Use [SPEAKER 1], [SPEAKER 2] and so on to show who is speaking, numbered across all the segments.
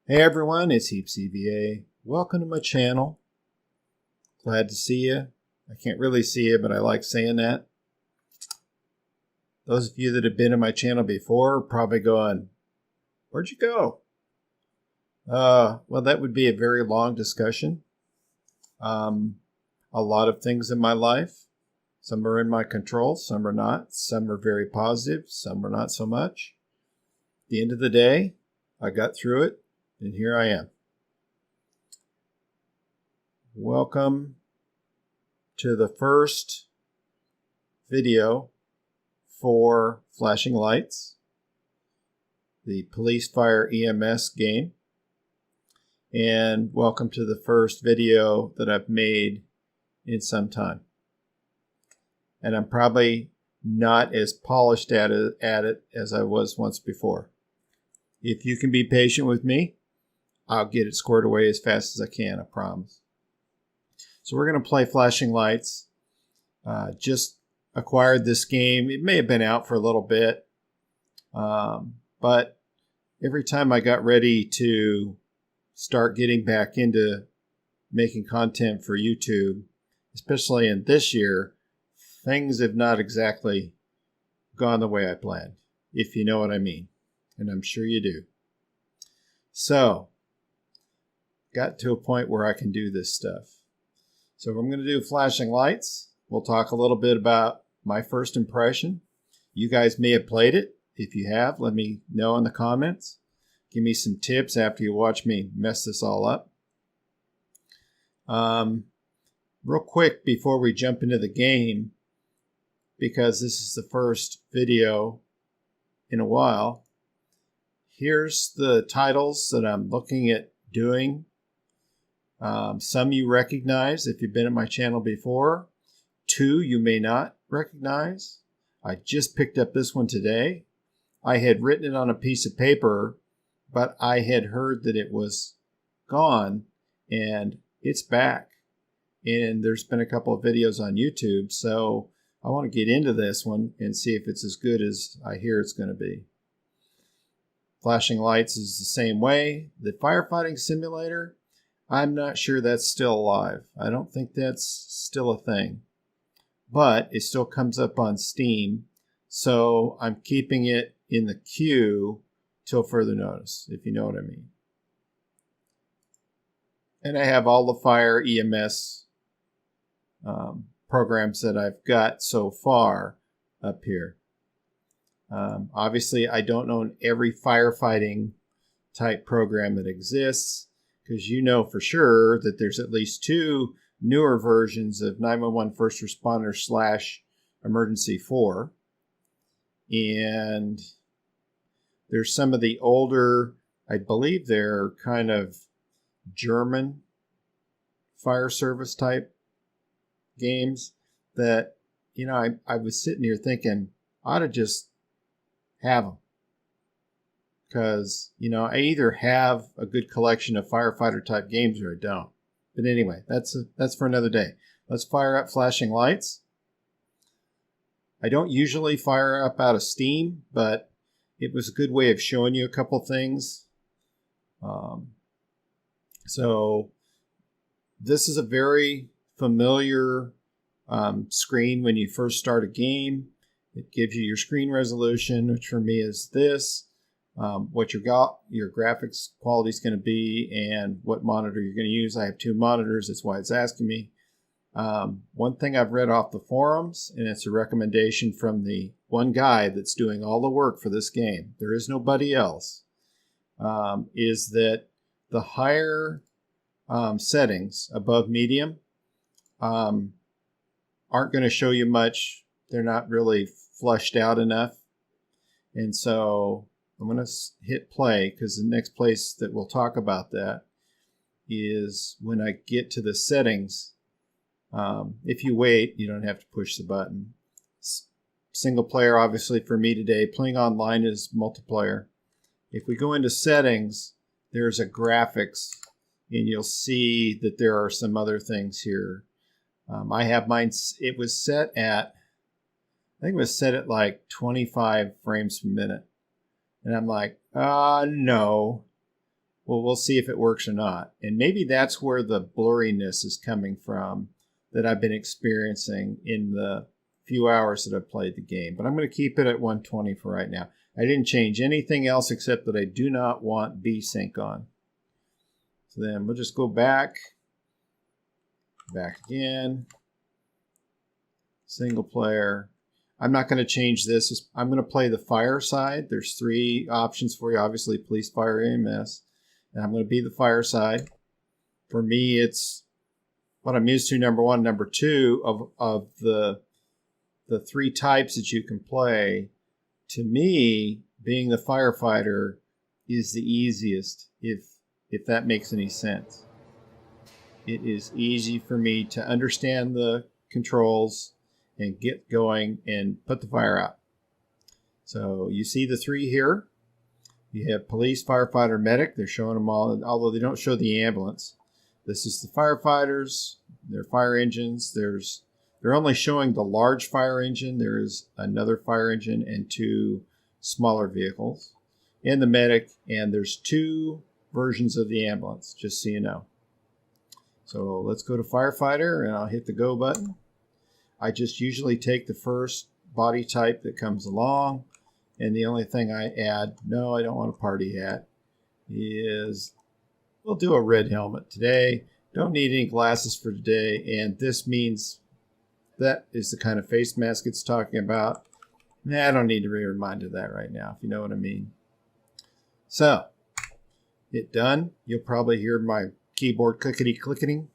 [SPEAKER 1] Hey everyone, it's HeapCVA. Welcome to my channel. Glad to see you. I can't really see you, but I like saying that. Those of you that have been in my channel before are probably going, where'd you go? Well, that would be a very long discussion. A lot of things in my life. Some are in my control, some are not. Some are very positive, some are not so much. At the end of the day, I got through it, and here I am. Welcome to the first video for Flashing Lights, the Police Fire EMS game. And welcome to the first video that I've made in some time. And I'm probably not as polished at it as I was once before. If you can be patient with me, I'll get it squared away as fast as I can, I promise. So we're going to play Flashing Lights. Just acquired this game. It may have been out for a little bit. But every time I got ready to start getting back into making content for YouTube, especially in this year, things have not exactly gone the way I planned, if you know what I mean. And I'm sure you do. So, got to a point where I can do this stuff. So I'm going to do Flashing Lights. We'll talk a little bit about my first impression. You guys may have played it. If you have, let me know in the comments. Give me some tips after you watch me mess this all up. Real quick before we jump into the game, because this is the first video in a while, here's the titles that I'm looking at doing. Some you recognize if you've been on my channel before. Two you may not recognize. I just picked up this one today. I had written it on a piece of paper, but I had heard that it was gone, and it's back. And there's been a couple of videos on YouTube, so I want to get into this one and see if it's as good as I hear it's going to be. Flashing Lights is the same way. The firefighting simulator, I'm not sure that's still alive. I don't think that's still a thing. But it still comes up on Steam, so I'm keeping it in the queue till further notice, if you know what I mean. And I have all the fire EMS programs that I've got so far up here. Obviously, I don't own every firefighting type program that exists, because you know for sure that there's at least two newer versions of 911 First Responder / Emergency 4. And there's some of the older, I believe they're kind of German fire service type games that, you know, I was sitting here thinking, I ought to just have them. Because, you know, I either have a good collection of firefighter type games or I don't. But anyway, that's for another day. Let's fire up Flashing Lights. I don't usually fire up out of Steam, but it was a good way of showing you a couple things. So this is a very familiar screen when you first start a game. It gives you your screen resolution, which for me is this. What your graphics quality is going to be, and what monitor you're going to use. I have two monitors. That's why it's asking me. One thing I've read off the forums, and it's a recommendation from the one guy that's doing all the work for this game, there is nobody else, is that the higher settings above medium aren't going to show you much. They're not really flushed out enough. And so I'm going to hit play, because the next place that we'll talk about that is when I get to the settings. If you wait, you don't have to push the button. Single player, obviously, for me today. Playing online is multiplayer. If we go into settings, there's a graphics, and you'll see that there are some other things here. I have mine, it was set at, I think it was set at like 25 frames per minute. And I'm like, no. well, we'll see if it works or not. And maybe that's where the blurriness is coming from that I've been experiencing in the few hours that I've played the game. But I'm going to keep it at 120 for right now. I didn't change anything else except that I do not want VSync on. So then we'll just go back again, single player. I'm not going to change this. I'm going to play the fire side. There's 3 options for you, obviously, police, fire, EMS. And I'm going to be the fire side. For me, it's what I'm used to, number 1. Number 2, of the 3 types that you can play, to me, being the firefighter is the easiest, if that makes any sense. It is easy for me to understand the controls and get going and put the fire out. So you see the 3 here. You have police, firefighter, medic. They're showing them all, although they don't show the ambulance. This is the firefighters, their fire engines. They're only showing the large fire engine. There is another fire engine and 2 smaller vehicles. And the medic, and there's 2 versions of the ambulance, just so you know. So let's go to firefighter, and I'll hit the go button. I just usually take the first body type that comes along, and the only thing I add, no, I don't want a party hat, is we'll do a red helmet today. Don't need any glasses for today, and this means that is the kind of face mask it's talking about. Nah, I don't need to be reminded of that right now, if you know what I mean. So, hit done. You'll probably hear my keyboard clickety-clicketing.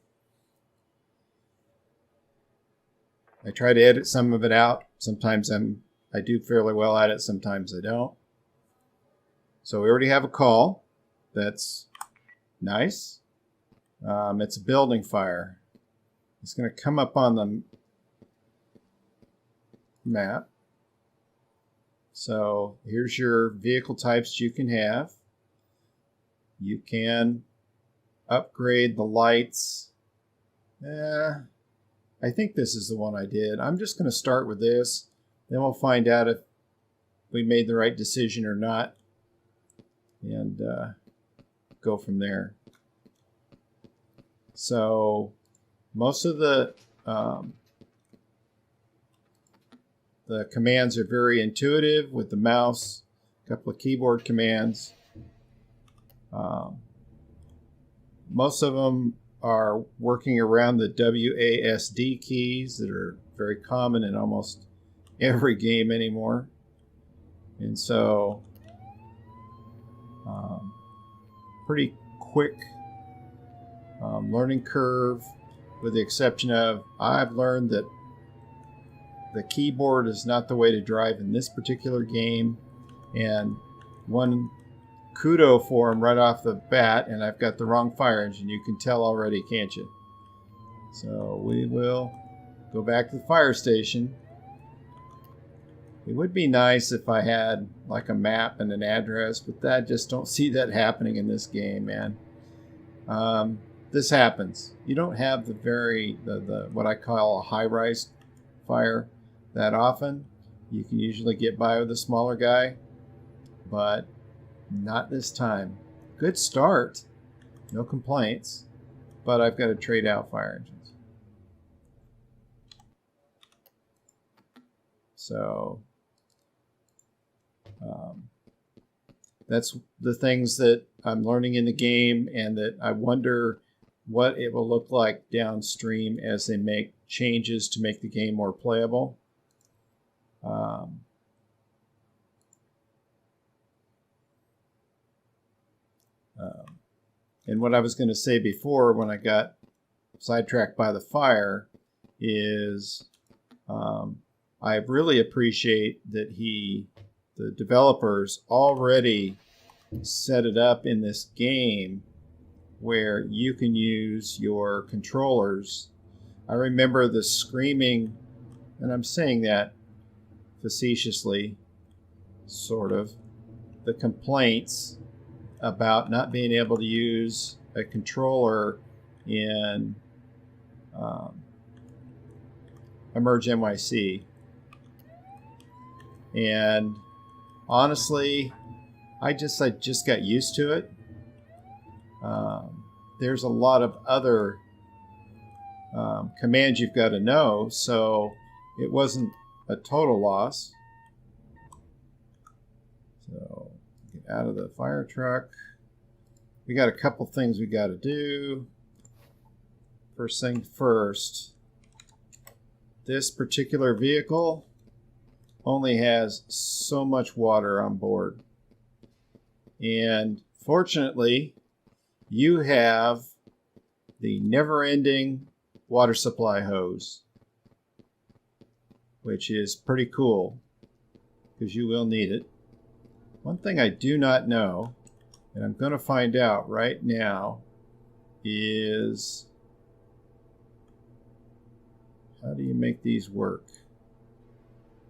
[SPEAKER 1] I try to edit some of it out. Sometimes I do fairly well at it, sometimes I don't. So we already have a call. That's nice. It's a building fire. It's going to come up on the map. So here's your vehicle types you can have. You can upgrade the lights. I think this is the one I did. I'm just going to start with this. Then we'll find out if we made the right decision or not. And go from there. So most of the commands are very intuitive with the mouse, a couple of keyboard commands. Most of them are working around the WASD keys that are very common in almost every game anymore. And so pretty quick learning curve, with the exception of I've learned that the keyboard is not the way to drive in this particular game. And one kudo for him right off the bat, and I've got the wrong fire engine. You can tell already, can't you? So we will go back to the fire station. It would be nice if I had like a map and an address, but I just don't see that happening in this game, man. This happens. You don't have the what I call a high-rise fire that often. You can usually get by with a smaller guy, but not this time. Good start. No complaints, but I've got to trade out fire engines. So that's the things that I'm learning in the game, and that I wonder what it will look like downstream as they make changes to make the game more playable. And what I was going to say before when I got sidetracked by the fire is I really appreciate that the developers already set it up in this game where you can use your controllers. I remember the screaming, and I'm saying that facetiously, sort of, the complaints about not being able to use a controller in Emerge NYC. And honestly, I just got used to it. There's a lot of other commands you've got to know, so it wasn't a total loss. So get out of the fire truck. We got a couple things we got to do. First thing first, this particular vehicle only has so much water on board. And fortunately, you have the never-ending water supply hose, which is pretty cool because you will need it. One thing I do not know, and I'm going to find out right now, is how do you make these work?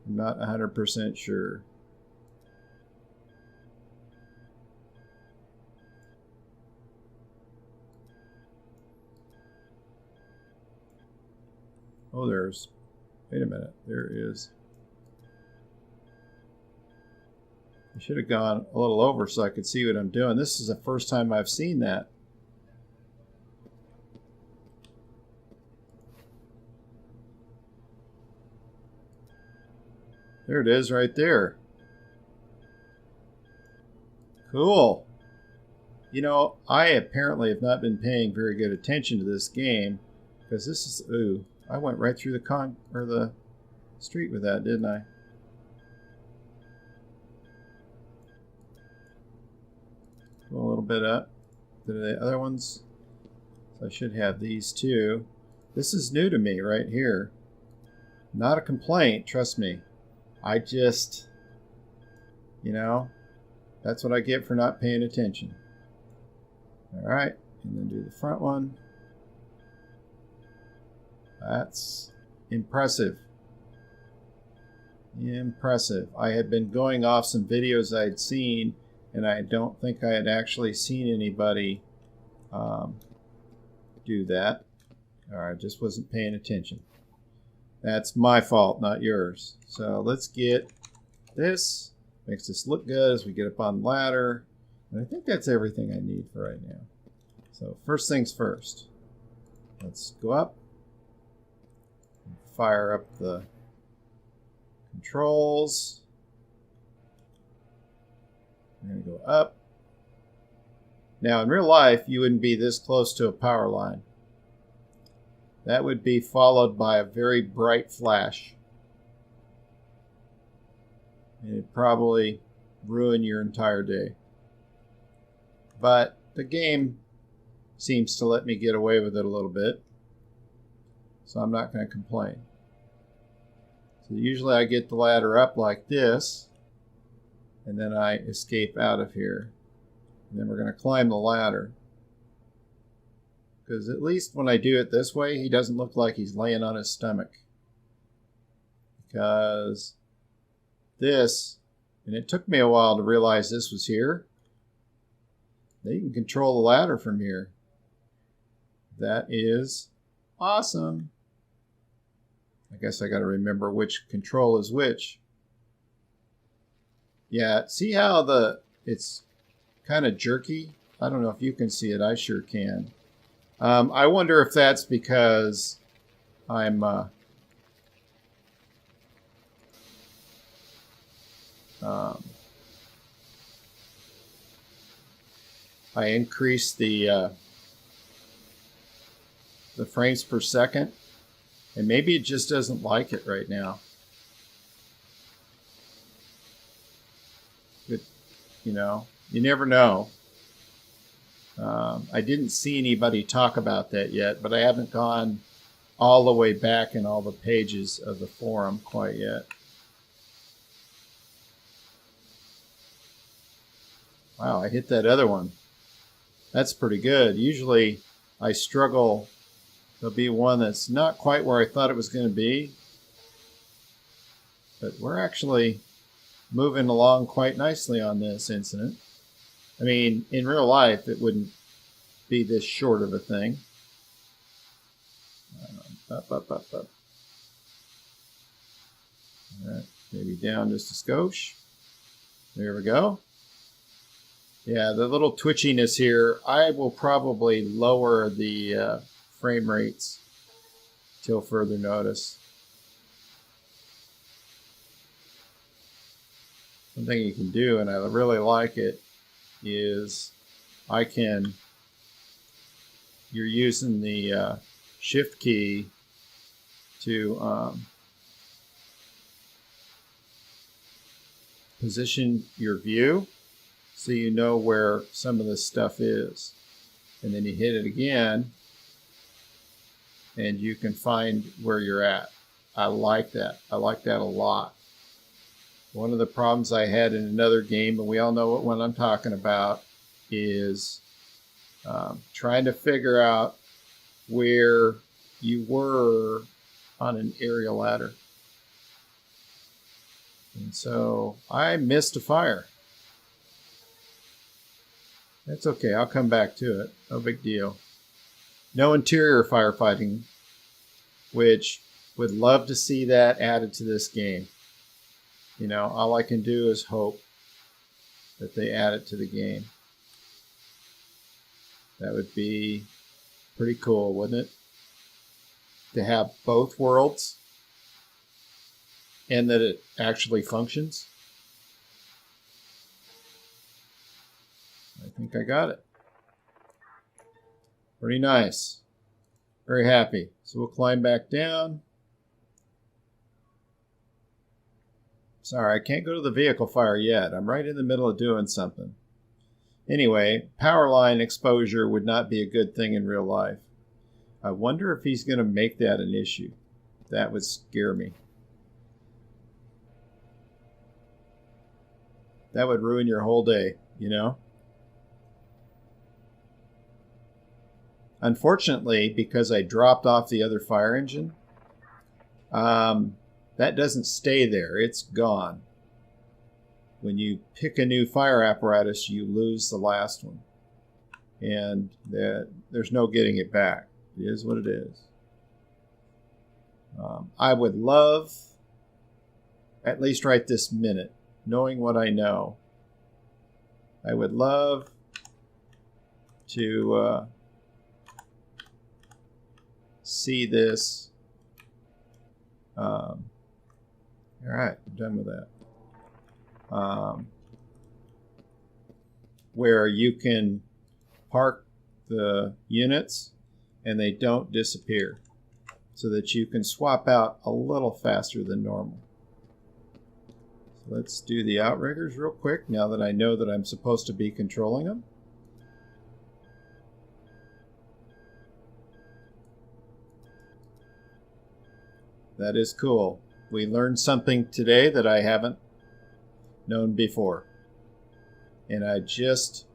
[SPEAKER 1] I'm not 100% sure. Oh, wait a minute, there is. I should have gone a little over so I could see what I'm doing. This is the first time I've seen that. There it is right there. Cool. You know, I apparently have not been paying very good attention to this game because this is, ooh, I went right through the street with that, didn't I? Go a little bit up to the other ones. So I should have these too. This is new to me right here. Not a complaint, trust me. I just, you know, that's what I get for not paying attention. All right, and then do the front one. That's impressive. Impressive. I had been going off some videos I'd seen, and I don't think I had actually seen anybody do that. Or I just wasn't paying attention. That's my fault, not yours. So let's get this. Makes this look good as we get up on the ladder. And I think that's everything I need for right now. So first things first. Let's go up. Fire up the controls. We're going to go up. Now in real life, you wouldn't be this close to a power line. That would be followed by a very bright flash. And it'd probably ruin your entire day. But the game seems to let me get away with it a little bit. So I'm not going to complain. So usually I get the ladder up like this. And then I escape out of here. And then we're going to climb the ladder. Because at least when I do it this way, he doesn't look like he's laying on his stomach. Because this, and it took me a while to realize this was here. They can control the ladder from here. That is awesome. I guess I got to remember which control is which. Yeah, see how it's kind of jerky? I don't know if you can see it. I sure can. I wonder if that's because I'm I increased the frames per second, and maybe it just doesn't like it right now. But, you know, you never know. I didn't see anybody talk about that yet, but I haven't gone all the way back in all the pages of the forum quite yet. Wow, I hit that other one. That's pretty good. Usually I struggle. There'll be one that's not quite where I thought it was going to be. But we're actually moving along quite nicely on this incident. I mean, in real life, it wouldn't be this short of a thing. Up. All right, maybe down just a skosh. There we go. Yeah, the little twitchiness here, I will probably lower the frame rates till further notice. One thing you can do, and I really like it, is you're using the shift key to position your view so you know where some of this stuff is. And then you hit it again and you can find where you're at. I like that. I like that a lot. One of the problems I had in another game, and we all know what one I'm talking about, is trying to figure out where you were on an aerial ladder. And so I missed a fire. That's okay. I'll come back to it. No big deal. No interior firefighting, which would love to see that added to this game. You know, all I can do is hope that they add it to the game. That would be pretty cool, wouldn't it? To have both worlds and that it actually functions. I think I got it. Pretty nice. Very happy. So we'll climb back down. Sorry, I can't go to the vehicle fire yet. I'm right in the middle of doing something. Anyway, power line exposure would not be a good thing in real life. I wonder if he's going to make that an issue. That would scare me. That would ruin your whole day, you know? Unfortunately, because I dropped off the other fire engine, that doesn't stay there. It's gone. When you pick a new fire apparatus, you lose the last one. And there's no getting it back. It is what it is. I would love, at least right this minute, knowing what I know, I would love to see this. All right, I'm done with that. Where you can park the units and they don't disappear, so that you can swap out a little faster than normal. So let's do the outriggers real quick now that I know that I'm supposed to be controlling them. That is cool. We learned something today that I haven't known before. And I just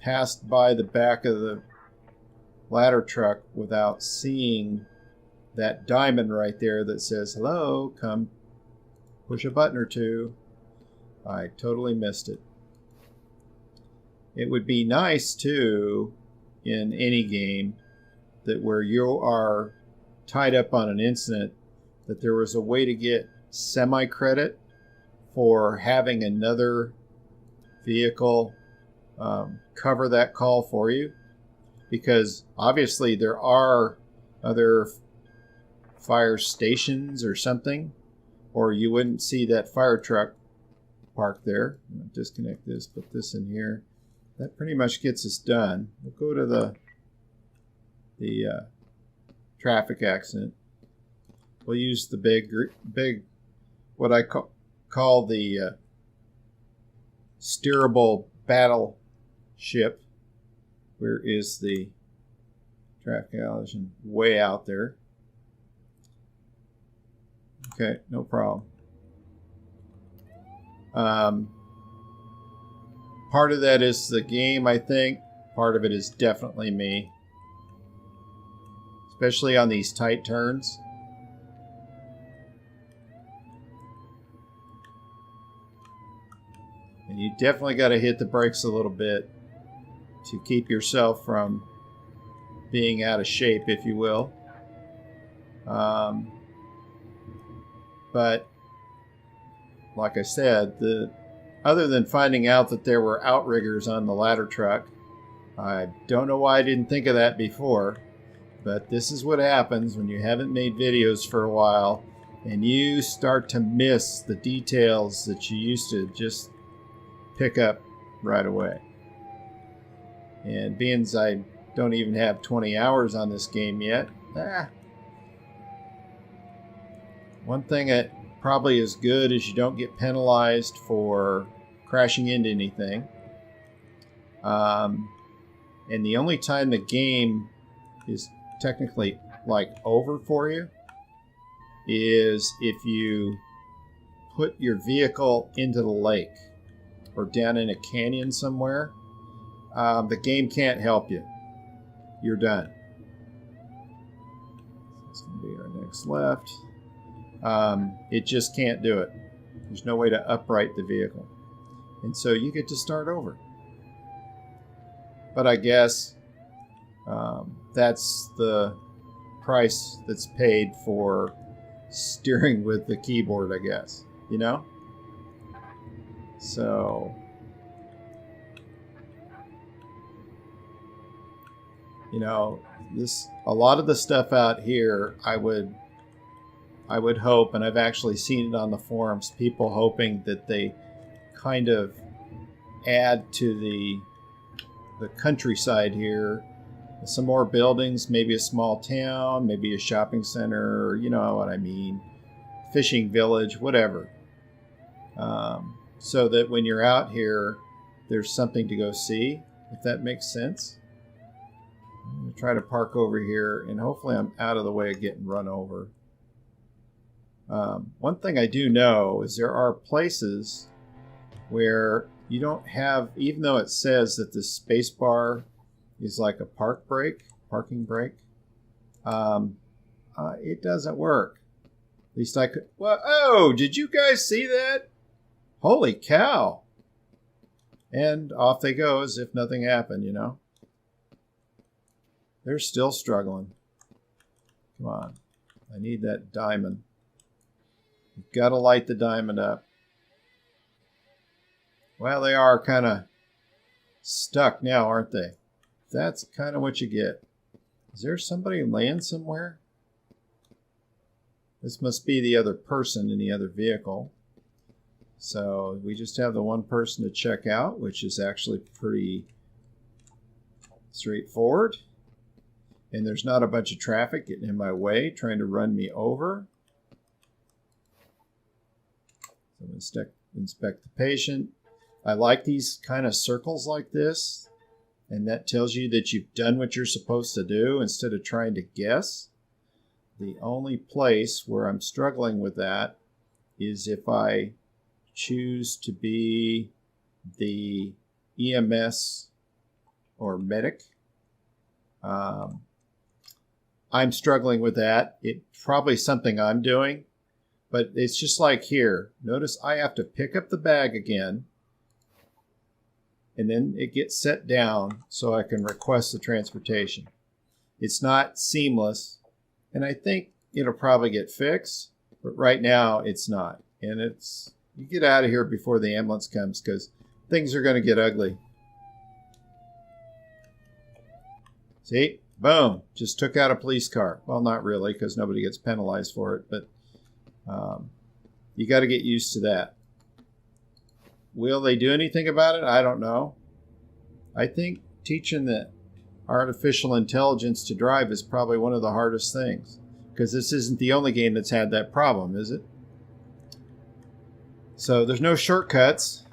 [SPEAKER 1] passed by the back of the ladder truck without seeing that diamond right there that says, hello, come push a button or two. I totally missed it. It would be nice too in any game that where you are tied up on an incident, that there was a way to get semi-credit for having another vehicle cover that call for you. Because obviously there are other fire stations or something, or you wouldn't see that fire truck parked there. I'm going to disconnect this, put this in here. That pretty much gets us done. We'll go to the traffic accident. We'll use the big what I call the steerable battleship. Where is the traffic collision? Way out there. Okay, no problem. Part of that is the game, I think. Part of it is definitely me. Especially on these tight turns. And you definitely got to hit the brakes a little bit to keep yourself from being out of shape, if you will. But like I said, other than finding out that there were outriggers on the ladder truck. I don't know why I didn't think of that before, but this is what happens when you haven't made videos for a while and you start to miss the details that you used to just pick up right away. And being as I don't even have 20 hours on this game yet, one thing that probably is good is you don't get penalized for crashing into anything. And the only time the game is technically like over for you is if you put your vehicle into the lake or down in a canyon somewhere. The game can't help you. You're done. This is going to be our next left. It just can't do it. There's no way to upright the vehicle. And so you get to start over. But I guess that's the price that's paid for steering with the keyboard, I guess. You know? So you know, a lot of the stuff out here, I would hope, and I've actually seen it on the forums, people hoping that they kind of add to the countryside here some more buildings, maybe a small town, maybe a shopping center, or you know what I mean, fishing village, whatever. So that when you're out here, there's something to go see, if that makes sense. I'm going to try to park over here, and hopefully I'm out of the way of getting run over. One thing I do know is there are places where you don't have, even though it says that the space bar is like a parking brake, it doesn't work. At least I could. Well, oh, did you guys see that? Holy cow. And off they go as if nothing happened, you know. They're still struggling. Come on. I need that diamond. You've got to light the diamond up. Well, they are kind of stuck now, aren't they? That's kind of what you get. Is there somebody laying somewhere? This must be the other person in the other vehicle. So we just have the one person to check out, which is actually pretty straightforward. And there's not a bunch of traffic getting in my way, trying to run me over. So inspect the patient. I like these kind of circles like this. And that tells you that you've done what you're supposed to do instead of trying to guess. The only place where I'm struggling with that is if I choose to be the EMS or medic. I'm struggling with that. It's probably something I'm doing, but it's just like here. Notice I have to pick up the bag again, and then it gets set down so I can request the transportation. It's not seamless, and I think it'll probably get fixed, but right now it's not. And you get out of here before the ambulance comes because things are going to get ugly. See? Boom. Just took out a police car. Well, not really, because nobody gets penalized for it, but you got to get used to that. Will they do anything about it? I don't know. I think teaching the artificial intelligence to drive is probably one of the hardest things, because this isn't the only game that's had that problem, is it? So there's no shortcuts.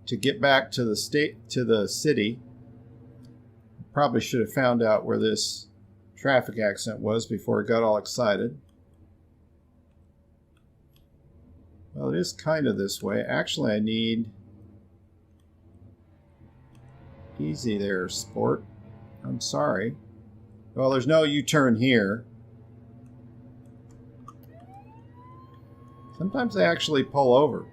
[SPEAKER 1] To get back to the city, probably should have found out where this traffic accident was before I got all excited. Well, it is kind of this way. Actually, I need... Easy there, sport. I'm sorry. Well, there's no U-turn here. Sometimes they actually pull over.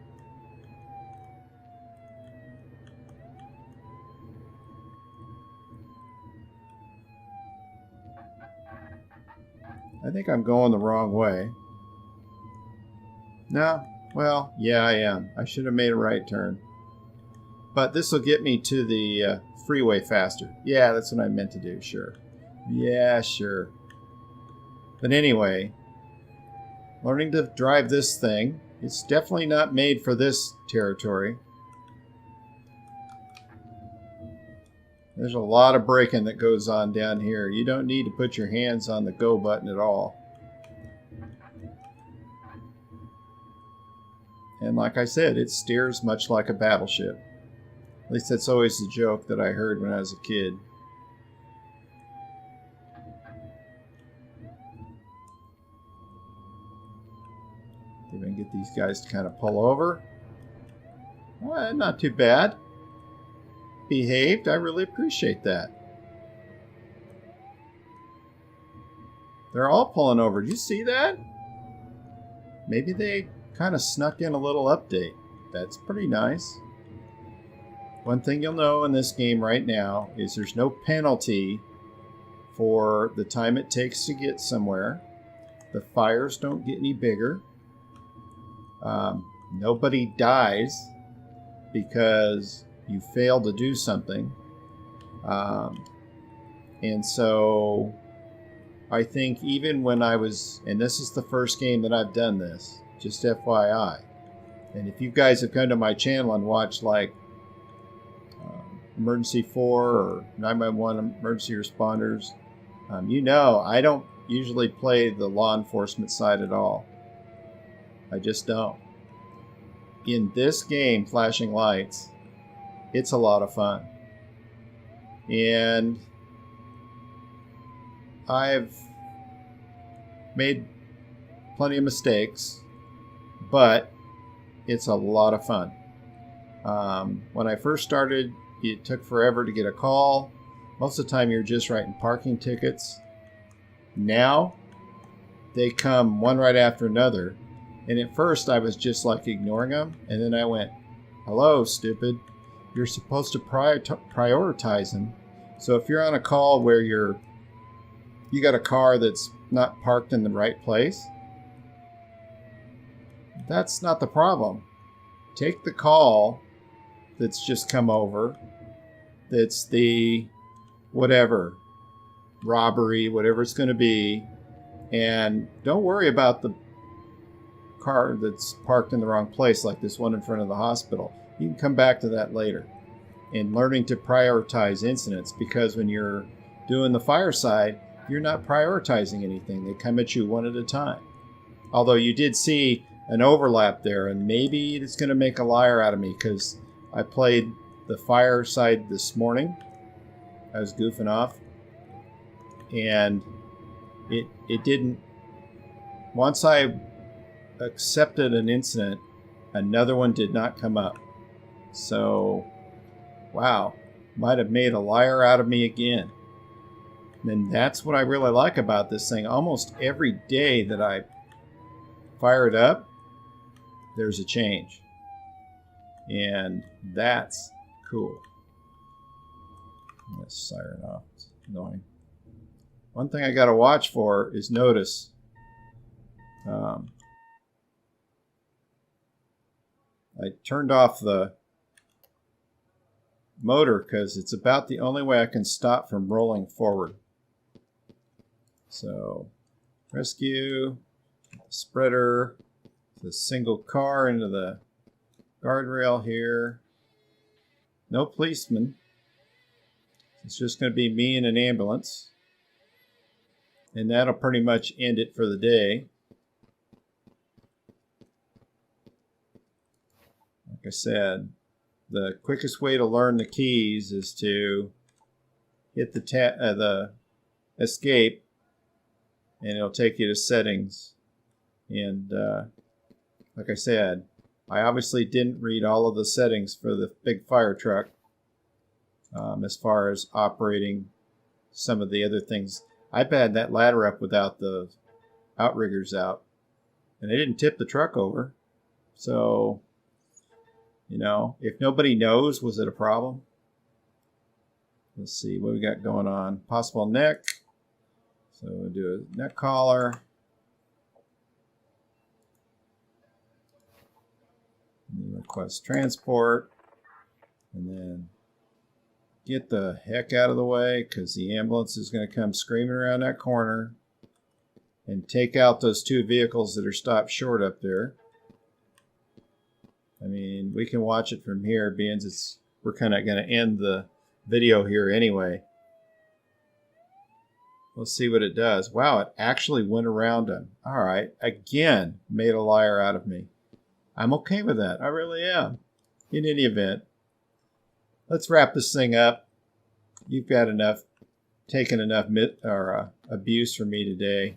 [SPEAKER 1] I think I'm going the wrong way. No? Well, yeah, I am. I should have made a right turn. But this will get me to the freeway faster. Yeah, that's what I meant to do, sure. Yeah, sure. But anyway, learning to drive this thing. It's definitely not made for this territory. There's a lot of braking that goes on down here. You don't need to put your hands on the go button at all. And like I said, it steers much like a battleship. At least that's always the joke that I heard when I was a kid. See if I can get these guys to kind of pull over. Well, not too bad. Behaved. I really appreciate that. They're all pulling over. Did you see that? Maybe they kind of snuck in a little update. That's pretty nice. One thing you'll know in this game right now is there's no penalty for the time it takes to get somewhere. The fires don't get any bigger. Nobody dies because you failed to do something. And so I think even when I was, and this is the first game that I've done this, just FYI. And if you guys have come to my channel and watched like Emergency 4 or 911 emergency responders, you know I don't usually play the law enforcement side at all. I just don't. In this game, Flashing Lights, it's a lot of fun. And I've made plenty of mistakes, but it's a lot of fun. When I first started, it took forever to get a call. Most of the time you're just writing parking tickets. Now they come one right after another. And at first I was just like ignoring them. And then I went, hello, stupid. You're supposed to prioritize them. So if you're on a call where you got a car that's not parked in the right place, that's not the problem. Take the call that's just come over, that's the whatever, robbery, whatever it's going to be, and don't worry about the car that's parked in the wrong place, like this one in front of the hospital. You can come back to that later. And learning to prioritize incidents, because when you're doing the fireside, you're not prioritizing anything. They come at you one at a time. Although you did see an overlap there, and maybe it's going to make a liar out of me because I played the fireside this morning. I was goofing off, and it didn't. Once I accepted an incident, another one did not come up. So, wow, might have made a liar out of me again. And that's what I really like about this thing. Almost every day that I fire it up, there's a change. And that's cool. I'm going to siren off. It's annoying. One thing I got to watch for is notice. I turned off the motor because it's about the only way I can stop from rolling forward. So, rescue, spreader, the single car into the guardrail here. No policeman. It's just going to be me and an ambulance. And that'll pretty much end it for the day. Like I said, the quickest way to learn the keys is to hit the escape, and it'll take you to settings. And like I said, I obviously didn't read all of the settings for the big fire truck as far as operating some of the other things. I've had that ladder up without the outriggers out, and they didn't tip the truck over. So, you know, if nobody knows, was it a problem? Let's see what we got going on. Possible neck. So we'll do a neck collar. request transport, and then get the heck out of the way because the ambulance is going to come screaming around that corner and take out those two vehicles that are stopped short up there. I mean, we can watch it from here, being we're kind of going to end the video here anyway. Let's see what it does. Wow, it actually went around him. All right, again, made a liar out of me. I'm okay with that. I really am. In any event, let's wrap this thing up. You've got enough, taken enough abuse from me today,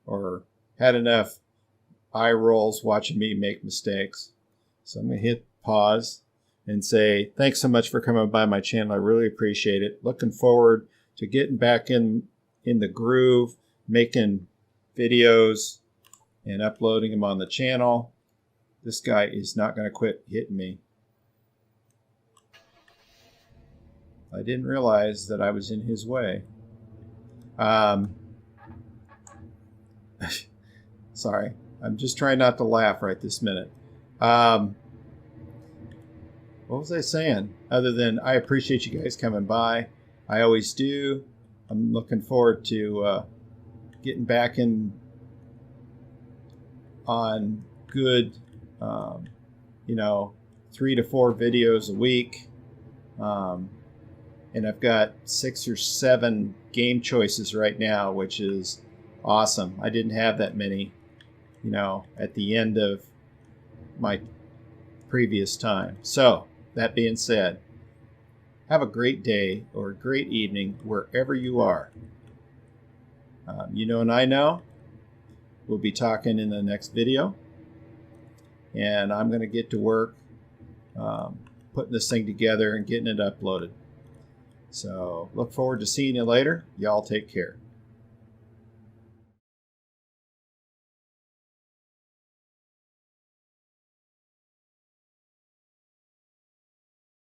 [SPEAKER 1] or had enough eye rolls watching me make mistakes. So I'm going to hit pause and say thanks so much for coming by my channel. I really appreciate it. Looking forward to getting back in the groove, making videos and uploading them on the channel. This guy is not going to quit hitting me. I didn't realize that I was in his way. Sorry, I'm just trying not to laugh right this minute. What was I saying? Other than I appreciate you guys coming by. I always do. I'm looking forward to getting back in on good, 3 to 4 videos a week. And I've got 6 or 7 game choices right now, which is awesome. I didn't have that many, at the end of my previous time. So, that being said, have a great day or a great evening wherever you are. And I know. We'll be talking in the next video. And I'm going to get to work putting this thing together and getting it uploaded. So, look forward to seeing you later. Y'all take care.